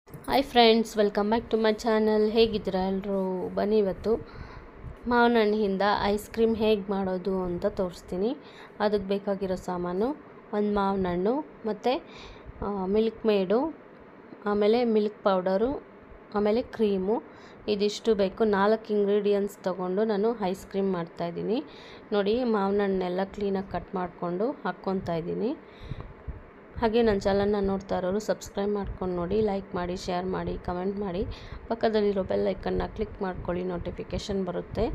Hi friends, welcome back to my channel. ಹೇಗಿದ್ದೀರಾ ಎಲ್ಲರೂ? ಬನ್ನಿ ಇವತ್ತು ಮಾವಿನ ಹಣ್ಣಿಂದ ಐಸ್ ಕ್ರೀಮ್ ಹೇಗೆ ಮಾಡೋದು ಅಂತ ತೋರಿಸ್ತೀನಿ. ಅದಕ್ಕೆ ಬೇಕಾಗಿರೋ ಸಾಮಾನು ಒಂದು ಮಾವಿನ ಹಣ್ಣು ಮತ್ತು ಮಿಲ್ಕ್ ಮೇಡು, ಆಮೇಲೆ ಮಿಲ್ಕ್ ಪೌಡರು, ಆಮೇಲೆ ಕ್ರೀಮು. ಇದಿಷ್ಟು ಬೇಕು. 4 ಇಂಗ್ರೀಡಿಯೆಂಟ್ಸ್ ತೊಗೊಂಡು ನಾನು ಐಸ್ ಕ್ರೀಮ್ ಮಾಡ್ತಾಯಿದ್ದೀನಿ. ನೋಡಿ, ಮಾವಿನ ಹಣ್ಣೆಲ್ಲ ಕ್ಲೀನಾಗಿ ಕಟ್ ಮಾಡಿಕೊಂಡು ಹಾಕ್ಕೊತಾ ಇದ್ದೀನಿ. ಹಾಗೆ ನನ್ನ ಚಾನಲ್ನ ನೋಡ್ತಾ ಇರೋರು ಸಬ್ಸ್ಕ್ರೈಬ್ ಮಾಡ್ಕೊಂಡು ನೋಡಿ, ಲೈಕ್ ಮಾಡಿ, ಶೇರ್ ಮಾಡಿ, ಕಮೆಂಟ್ ಮಾಡಿ, ಪಕ್ಕದಲ್ಲಿರೋ ಬೆಲ್ ಐಕನ್ನ ಕ್ಲಿಕ್ ಮಾಡ್ಕೊಳ್ಳಿ, ನೋಟಿಫಿಕೇಷನ್ ಬರುತ್ತೆ.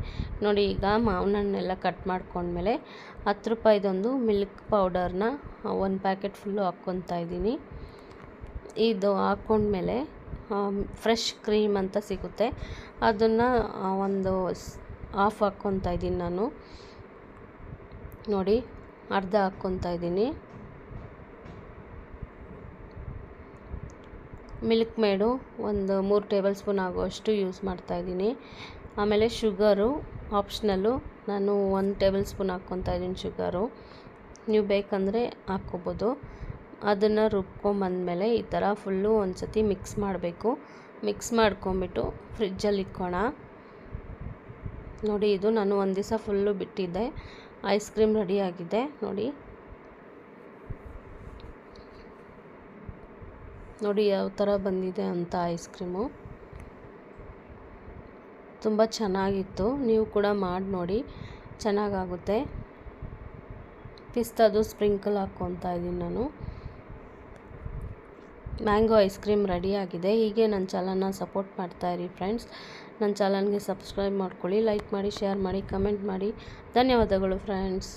ನೋಡಿ, ಈಗ ಮಾವಿನ ಹಣ್ಣೆಲ್ಲ ಕಟ್ ಮಾಡ್ಕೊಂಡ್ಮೇಲೆ 10 ರೂಪಾಯಿದೊಂದು ಮಿಲ್ಕ್ ಪೌಡರ್ನ 1 ಪ್ಯಾಕೆಟ್ ಫುಲ್ಲು ಹಾಕ್ಕೊತಾ ಇದ್ದೀನಿ. ಇದು ಹಾಕ್ಕೊಂಡ್ಮೇಲೆ ಫ್ರೆಶ್ ಕ್ರೀಮ್ ಅಂತ ಸಿಗುತ್ತೆ, ಅದನ್ನು ಒಂದು ಹಾಫ್ ಹಾಕ್ಕೊತಾ ಇದ್ದೀನಿ ನಾನು. ನೋಡಿ, ಅರ್ಧ ಹಾಕ್ಕೊತಾ ಇದ್ದೀನಿ. ಮಿಲ್ಕ್ ಮೇಡು ಒಂದು 3 ಟೇಬಲ್ ಸ್ಪೂನ್ ಆಗುವಷ್ಟು ಯೂಸ್ ಮಾಡ್ತಾಯಿದ್ದೀನಿ. ಆಮೇಲೆ ಶುಗರು ಆಪ್ಷನಲ್ಲು, ನಾನು 1 ಟೇಬಲ್ ಸ್ಪೂನ್ ಹಾಕ್ಕೊತಾ ಇದ್ದೀನಿ ಶುಗರು. ನೀವು ಬೇಕಂದರೆ ಹಾಕ್ಕೋಬೋದು. ಅದನ್ನು ರುಬ್ಕೊಂಬಂದಮೇಲೆ ಈ ಥರ ಫುಲ್ಲು ಒಂದು ಸತಿ ಮಿಕ್ಸ್ ಮಾಡಬೇಕು. ಮಿಕ್ಸ್ ಮಾಡ್ಕೊಂಬಿಟ್ಟು ಫ್ರಿಜ್ಜಲ್ಲಿ ಇಟ್ಕೋಣ. ನೋಡಿ, ಇದು ನಾನು ಒಂದು ದಿವಸ ಫುಲ್ಲು ಬಿಟ್ಟಿದ್ದೆ. ಐಸ್ ಕ್ರೀಮ್ ರೆಡಿಯಾಗಿದೆ. ನೋಡಿ ಯಾವ ಥರ ಬಂದಿದೆ ಅಂತ. ಐಸ್ ಕ್ರೀಮು ತುಂಬ ಚೆನ್ನಾಗಿತ್ತು. ನೀವು ಕೂಡ ಮಾಡಿ ನೋಡಿ, ಚೆನ್ನಾಗಾಗುತ್ತೆ. ಪಿಸ್ತಾದು ಸ್ಪ್ರಿಂಕಲ್ ಹಾಕ್ಕೊತಾ ಇದ್ದೀನಿ ನಾನು. ಮ್ಯಾಂಗೋ ಐಸ್ ಕ್ರೀಮ್ ರೆಡಿಯಾಗಿದೆ. ಹೀಗೆ ನನ್ನ ಚಾನಲ್ನ ಸಪೋರ್ಟ್ ಮಾಡ್ತಾಯಿರಿ ಫ್ರೆಂಡ್ಸ್. ನನ್ನ ಚಾನಲ್ಗೆ ಸಬ್ಸ್ಕ್ರೈಬ್ ಮಾಡ್ಕೊಳ್ಳಿ, ಲೈಕ್ ಮಾಡಿ, ಶೇರ್ ಮಾಡಿ, ಕಮೆಂಟ್ ಮಾಡಿ. ಧನ್ಯವಾದಗಳು ಫ್ರೆಂಡ್ಸ್.